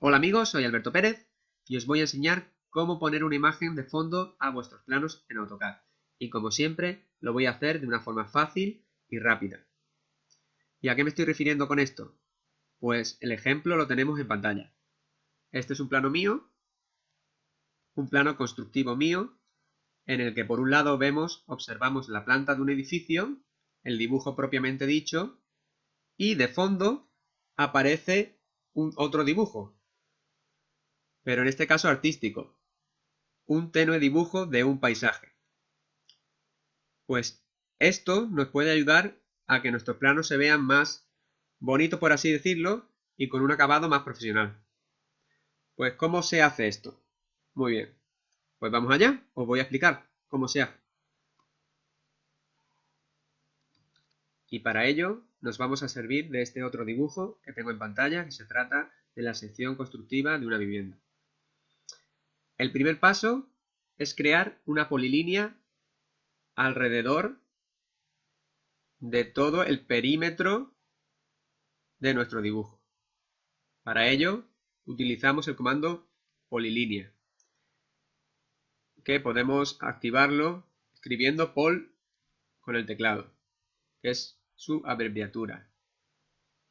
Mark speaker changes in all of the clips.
Speaker 1: Hola amigos, soy Alberto Pérez y os voy a enseñar cómo poner una imagen de fondo a vuestros planos en AutoCAD. Y como siempre, lo voy a hacer de una forma fácil y rápida. ¿Y a qué me estoy refiriendo con esto? Pues el ejemplo lo tenemos en pantalla. Este es un plano mío, un plano constructivo mío, en el que por un lado observamos la planta de un edificio, el dibujo propiamente dicho, y de fondo aparece otro dibujo, pero en este caso artístico, un tenue dibujo de un paisaje. Pues esto nos puede ayudar a que nuestros planos se vean más bonitos, por así decirlo, y con un acabado más profesional. Pues ¿cómo se hace esto? Muy bien, pues vamos allá, os voy a explicar cómo se hace. Y para ello nos vamos a servir de este otro dibujo que tengo en pantalla, que se trata de la sección constructiva de una vivienda. El primer paso es crear una polilínea alrededor de todo el perímetro de nuestro dibujo. Para ello utilizamos el comando polilínea, que podemos activarlo escribiendo pol con el teclado, que es su abreviatura.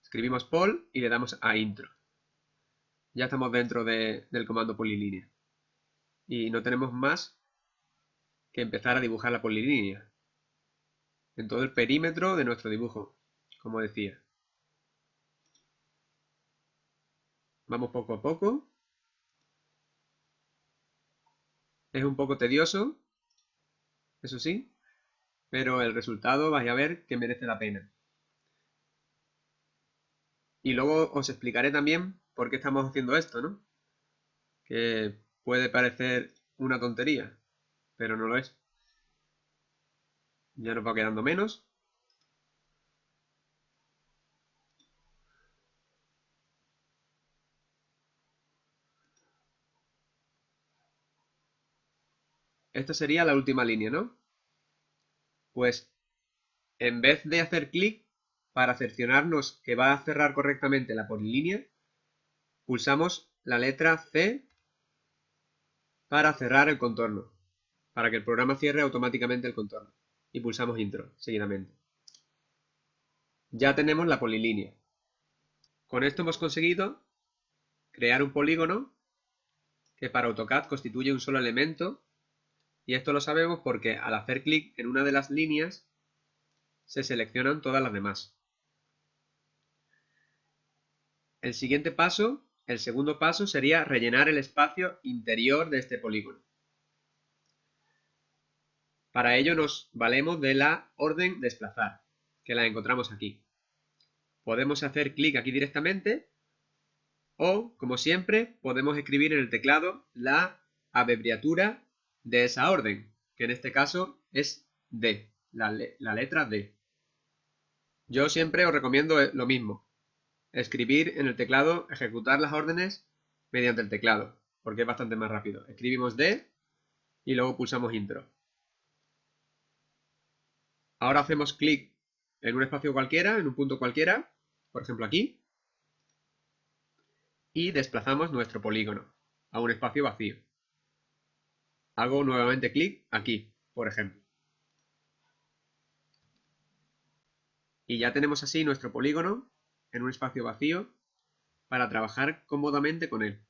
Speaker 1: Escribimos pol y le damos a intro. Ya estamos dentro del comando polilínea. Y no tenemos más que empezar a dibujar la polilínea en todo el perímetro de nuestro dibujo, como decía. Vamos poco a poco. Es un poco tedioso, eso sí, pero el resultado vais a ver que merece la pena. Y luego os explicaré también por qué estamos haciendo esto, ¿no? Que puede parecer una tontería, pero no lo es. Ya nos va quedando menos. Esta sería la última línea, ¿no? Pues en vez de hacer clic para cerciorarnos que va a cerrar correctamente la polilínea, pulsamos la letra C para cerrar el contorno, para que el programa cierre automáticamente el contorno. Y pulsamos intro seguidamente. Ya tenemos la polilínea. Con esto hemos conseguido crear un polígono que para AutoCAD constituye un solo elemento, y esto lo sabemos porque al hacer clic en una de las líneas se seleccionan todas las demás. El siguiente paso, el segundo paso, sería rellenar el espacio interior de este polígono. Para ello nos valemos de la orden desplazar, que la encontramos aquí. Podemos hacer clic aquí directamente o, como siempre, podemos escribir en el teclado la abreviatura de esa orden, que en este caso es D, la letra D. Yo siempre os recomiendo lo mismo, escribir en el teclado, ejecutar las órdenes mediante el teclado, porque es bastante más rápido. Escribimos D y luego pulsamos intro. Ahora hacemos clic en un espacio cualquiera, en un punto cualquiera, por ejemplo aquí, y desplazamos nuestro polígono a un espacio vacío. Hago nuevamente clic aquí, por ejemplo. Y ya tenemos así nuestro polígono en un espacio vacío para trabajar cómodamente con él.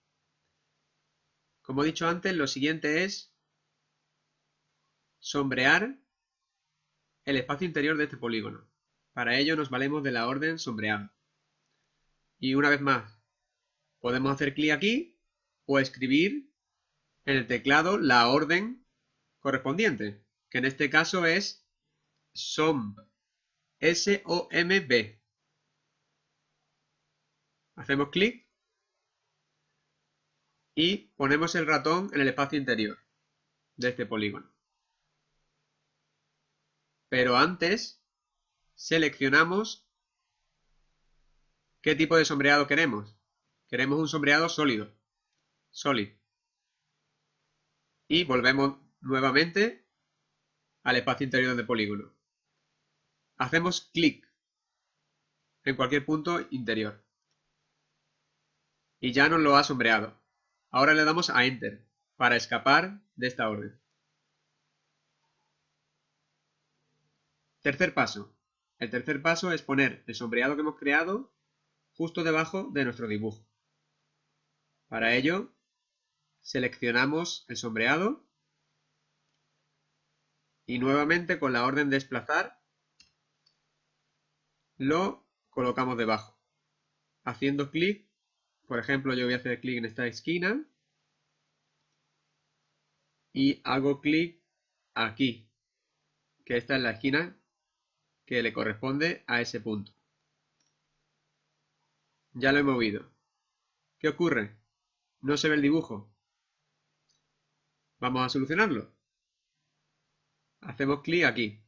Speaker 1: Como he dicho antes, lo siguiente es sombrear el espacio interior de este polígono. Para ello nos valemos de la orden sombreado. Y una vez más, podemos hacer clic aquí o escribir en el teclado la orden correspondiente, que en este caso es SOMB, S-O-M-B. Hacemos clic y ponemos el ratón en el espacio interior de este polígono. Pero antes seleccionamos qué tipo de sombreado queremos. Queremos un sombreado sólido, solid. Y volvemos nuevamente al espacio interior del polígono. Hacemos clic en cualquier punto interior. y ya nos lo ha sombreado. Ahora le damos a Enter para escapar de esta orden. Tercer paso. El tercer paso es poner el sombreado que hemos creado justo debajo de nuestro dibujo. Para ello, seleccionamos el sombreado y nuevamente con la orden de desplazar lo colocamos debajo. Haciendo clic, por ejemplo, yo voy a hacer clic en esta esquina y hago clic aquí, que esta es la esquina que le corresponde a ese punto. Ya lo he movido. ¿Qué ocurre? No se ve el dibujo. Vamos a solucionarlo. Hacemos clic aquí.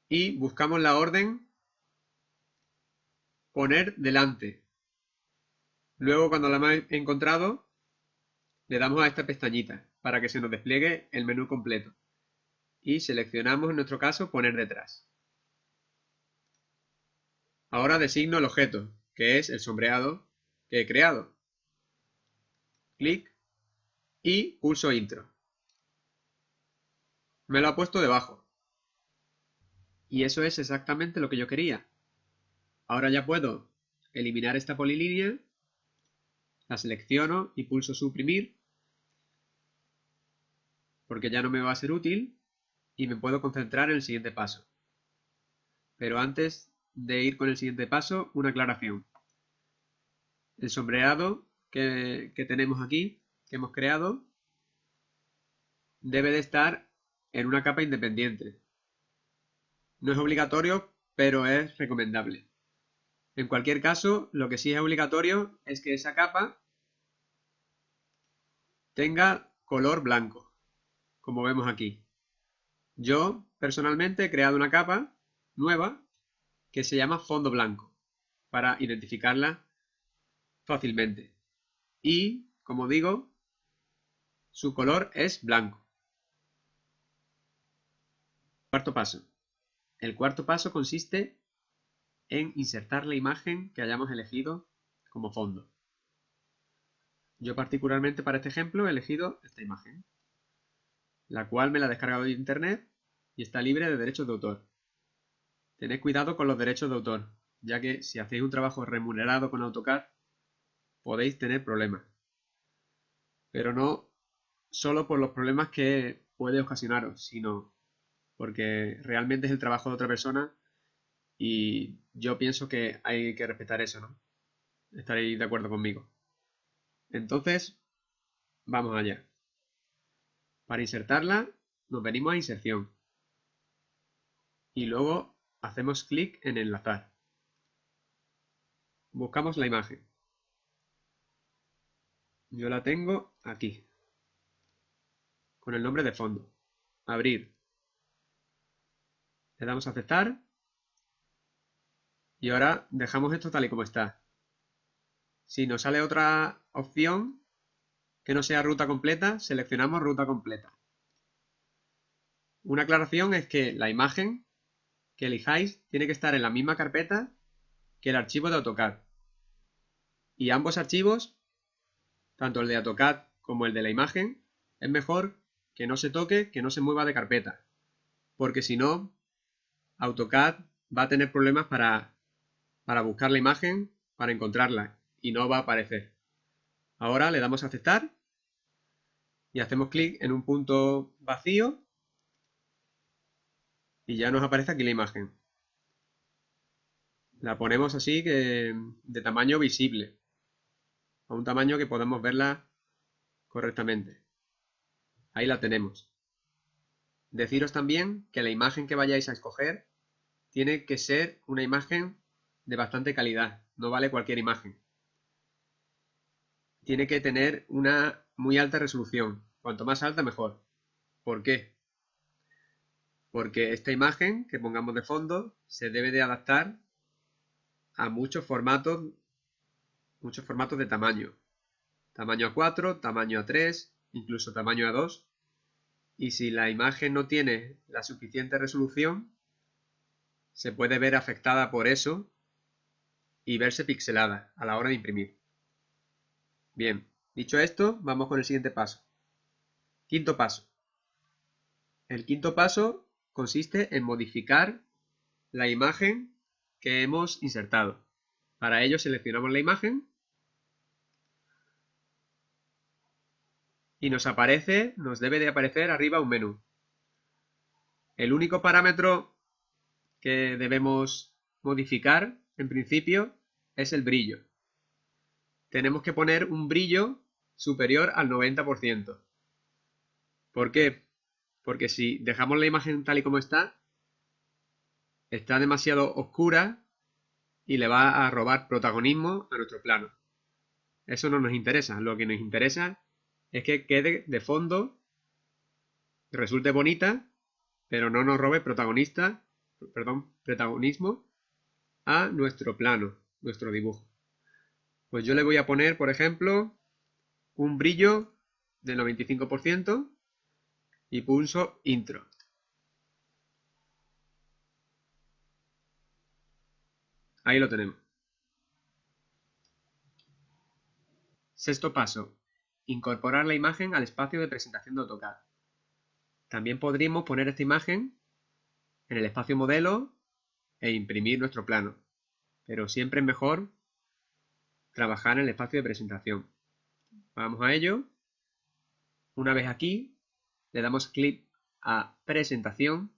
Speaker 1: Y buscamos la orden poner delante. Luego, cuando la hemos encontrado, le damos a esta pestañita para que se nos despliegue el menú completo. Y seleccionamos, en nuestro caso, poner detrás. Ahora designo el objeto, que es el sombreado que he creado. Clic y pulso Intro. Me lo ha puesto debajo. Y eso es exactamente lo que yo quería. Ahora ya puedo eliminar esta polilínea, la selecciono y pulso Suprimir, porque ya no me va a ser útil, y me puedo concentrar en el siguiente paso. Pero antes de ir con el siguiente paso, una aclaración. El sombreado que tenemos aquí, que hemos creado, debe de estar en una capa independiente. No es obligatorio, pero es recomendable. En cualquier caso, lo que sí es obligatorio es que esa capa tenga color blanco, como vemos aquí. Yo, personalmente, he creado una capa nueva que se llama fondo blanco, para identificarla fácilmente. Y, como digo, su color es blanco. Cuarto paso. El cuarto paso consiste en insertar la imagen que hayamos elegido como fondo. Yo particularmente para este ejemplo he elegido esta imagen, la cual me la he descargado de internet y está libre de derechos de autor. Tened cuidado con los derechos de autor, ya que si hacéis un trabajo remunerado con AutoCAD podéis tener problemas. Pero no solo por los problemas que puede ocasionaros, sino porque realmente es el trabajo de otra persona y yo pienso que hay que respetar eso, ¿no? Estaréis de acuerdo conmigo. Entonces, vamos allá. Para insertarla, nos venimos a Inserción. Y luego hacemos clic en Enlazar. Buscamos la imagen. Yo la tengo aquí, con el nombre de fondo. Abrir. Le damos a aceptar. Y ahora dejamos esto tal y como está. Si nos sale otra opción que no sea ruta completa, seleccionamos ruta completa. Una aclaración es que la imagen que elijáis tiene que estar en la misma carpeta que el archivo de AutoCAD. Y ambos archivos, tanto el de AutoCAD como el de la imagen, es mejor que no se toque, que no se mueva de carpeta. Porque si no, AutoCAD va a tener problemas para buscar la imagen, para encontrarla, y no va a aparecer. Ahora le damos a aceptar y hacemos clic en un punto vacío y ya nos aparece aquí la imagen. La ponemos así que de tamaño visible, a un tamaño que podamos verla correctamente. Ahí la tenemos. Deciros también que la imagen que vayáis a escoger tiene que ser una imagen de bastante calidad, no vale cualquier imagen. Tiene que tener una muy alta resolución, cuanto más alta mejor. ¿Por qué? Porque esta imagen que pongamos de fondo se debe de adaptar a muchos formatos de tamaño. Tamaño A4, tamaño A3, incluso tamaño A2. Y si la imagen no tiene la suficiente resolución, se puede ver afectada por eso y verse pixelada a la hora de imprimir. Bien, dicho esto, vamos con el siguiente paso. Quinto paso. El quinto paso consiste en modificar la imagen que hemos insertado. Para ello seleccionamos la imagen y nos debe de aparecer arriba un menú. El único parámetro que debemos modificar en principio es el brillo. Tenemos que poner un brillo superior al 90%. ¿Por qué? Porque si dejamos la imagen tal y como está demasiado oscura y le va a robar protagonismo a nuestro plano. Eso no nos interesa. Lo que nos interesa es que quede de fondo, resulte bonita, pero no nos robe protagonismo a nuestro plano, nuestro dibujo. Pues yo le voy a poner, por ejemplo, un brillo del 95% y pulso Intro. Ahí lo tenemos. Sexto paso. Incorporar la imagen al espacio de presentación de AutoCAD. También podríamos poner esta imagen en el espacio modelo e imprimir nuestro plano, pero siempre es mejor trabajar en el espacio de presentación. Vamos a ello. Una vez aquí, le damos clic a presentación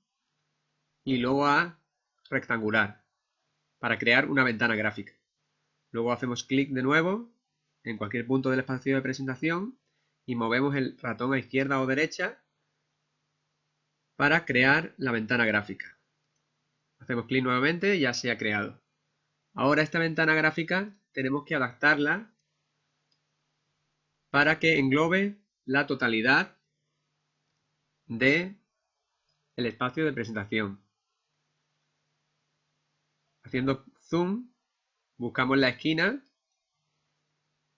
Speaker 1: y luego a rectangular para crear una ventana gráfica. Luego hacemos clic de nuevo en cualquier punto del espacio de presentación y movemos el ratón a izquierda o derecha para crear la ventana gráfica. Hacemos clic nuevamente y ya se ha creado. Ahora esta ventana gráfica tenemos que adaptarla para que englobe la totalidad del espacio de presentación. Haciendo zoom, buscamos la esquina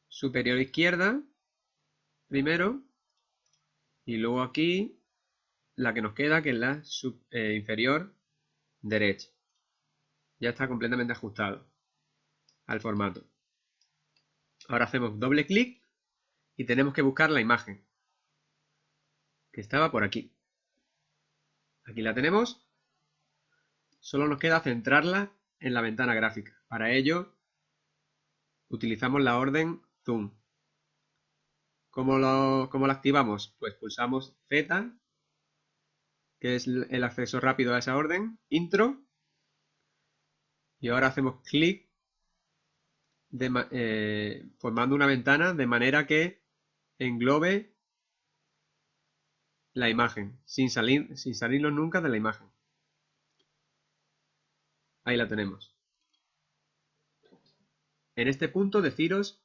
Speaker 1: superior izquierda primero y luego aquí la que nos queda, que es la inferior derecha. Ya está completamente ajustado al formato. Ahora hacemos doble clic y tenemos que buscar la imagen que estaba por aquí. Aquí la tenemos. Solo nos queda centrarla en la ventana gráfica. Para ello utilizamos la orden zoom. ¿Cómo la activamos? Pues pulsamos Z, que es el acceso rápido a esa orden, intro, y ahora hacemos clic formando una ventana de manera que englobe la imagen, sin salirnos nunca de la imagen. Ahí la tenemos. En este punto deciros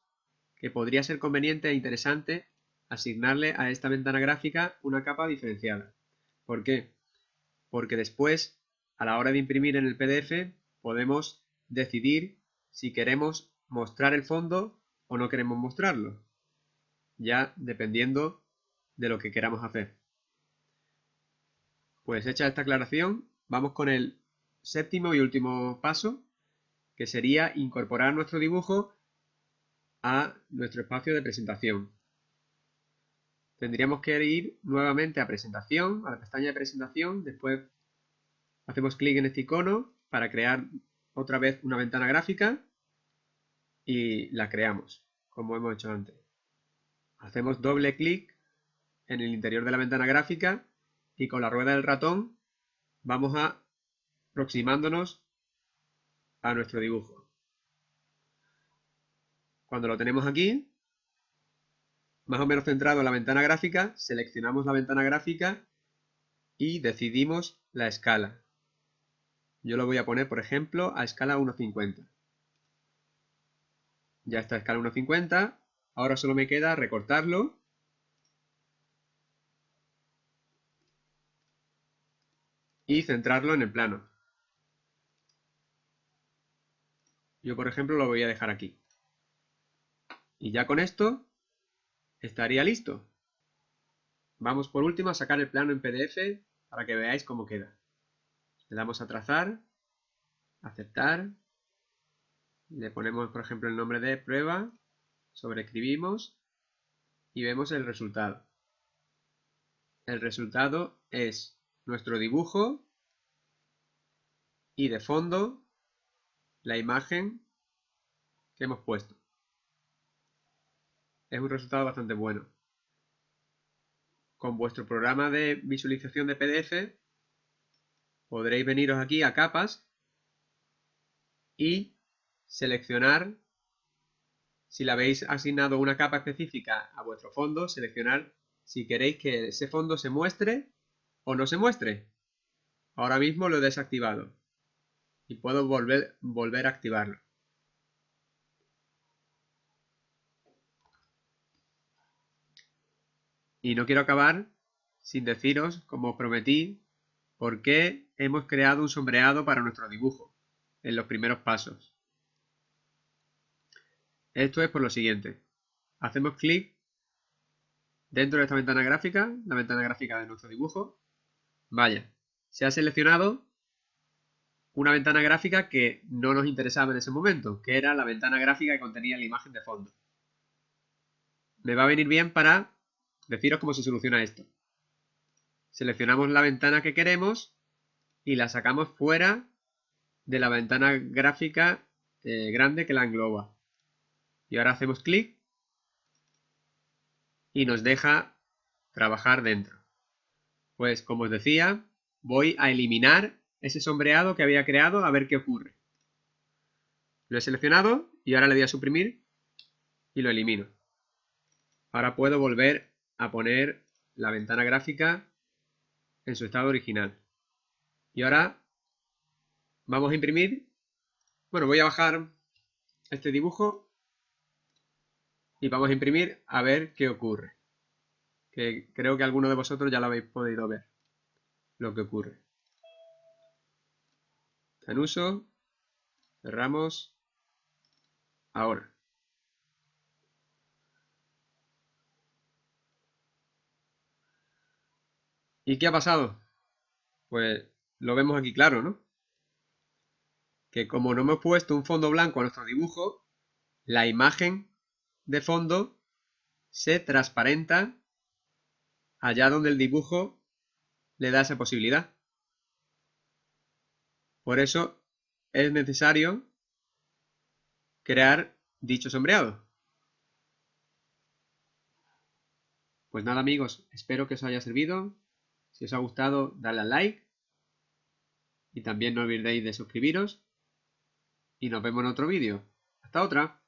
Speaker 1: que podría ser conveniente e interesante asignarle a esta ventana gráfica una capa diferenciada. ¿Por qué? Porque después, a la hora de imprimir en el PDF, podemos decidir si queremos mostrar el fondo o no queremos mostrarlo, ya dependiendo de lo que queramos hacer. Pues hecha esta aclaración, vamos con el séptimo y último paso, que sería incorporar nuestro dibujo a nuestro espacio de presentación. Tendríamos que ir nuevamente a presentación, a la pestaña de presentación, después hacemos clic en este icono para crear otra vez una ventana gráfica y la creamos, como hemos hecho antes. Hacemos doble clic en el interior de la ventana gráfica y con la rueda del ratón vamos aproximándonos a nuestro dibujo. Cuando lo tenemos aquí, más o menos centrado en la ventana gráfica, seleccionamos la ventana gráfica y decidimos la escala. Yo lo voy a poner, por ejemplo, a escala 1.50. Ya está a escala 1.50. Ahora solo me queda recortarlo y centrarlo en el plano. Yo, por ejemplo, lo voy a dejar aquí. Y ya con esto estaría listo. Vamos por último a sacar el plano en PDF para que veáis cómo queda. Le damos a trazar, aceptar, Le ponemos, por ejemplo, el nombre de prueba, sobreescribimos y vemos el resultado. El resultado es nuestro dibujo y de fondo la imagen que hemos puesto. Es un resultado bastante bueno. Con vuestro programa de visualización de PDF podréis veniros aquí a capas y seleccionar, si le habéis asignado una capa específica a vuestro fondo, seleccionar si queréis que ese fondo se muestre o no se muestre. Ahora mismo lo he desactivado y puedo volver a activarlo. Y no quiero acabar sin deciros, como os prometí, por qué hemos creado un sombreado para nuestro dibujo en los primeros pasos. Esto es por lo siguiente. Hacemos clic dentro de esta ventana gráfica, la ventana gráfica de nuestro dibujo. Vaya, se ha seleccionado una ventana gráfica que no nos interesaba en ese momento, que era la ventana gráfica que contenía la imagen de fondo. Me va a venir bien para deciros cómo se soluciona esto. Seleccionamos la ventana que queremos y la sacamos fuera de la ventana gráfica grande que la engloba. Y ahora hacemos clic y nos deja trabajar dentro. Pues como os decía, voy a eliminar ese sombreado que había creado a ver qué ocurre. Lo he seleccionado y ahora le doy a suprimir y lo elimino. Ahora puedo volver a poner la ventana gráfica en su estado original. Y ahora vamos a imprimir. Bueno, voy a bajar este dibujo y vamos a imprimir a ver qué ocurre. Que creo que alguno de vosotros ya lo habéis podido ver lo que ocurre. Está en uso. Cerramos. Ahora. ¿Y qué ha pasado? Pues lo vemos aquí claro, ¿no? Que como no hemos puesto un fondo blanco a nuestro dibujo, la imagen de fondo se transparenta allá donde el dibujo le da esa posibilidad. Por eso es necesario crear dicho sombreado. Pues nada amigos, espero que os haya servido. Si os ha gustado, dadle al like. Y también no olvidéis de suscribiros. Y nos vemos en otro vídeo. Hasta otra.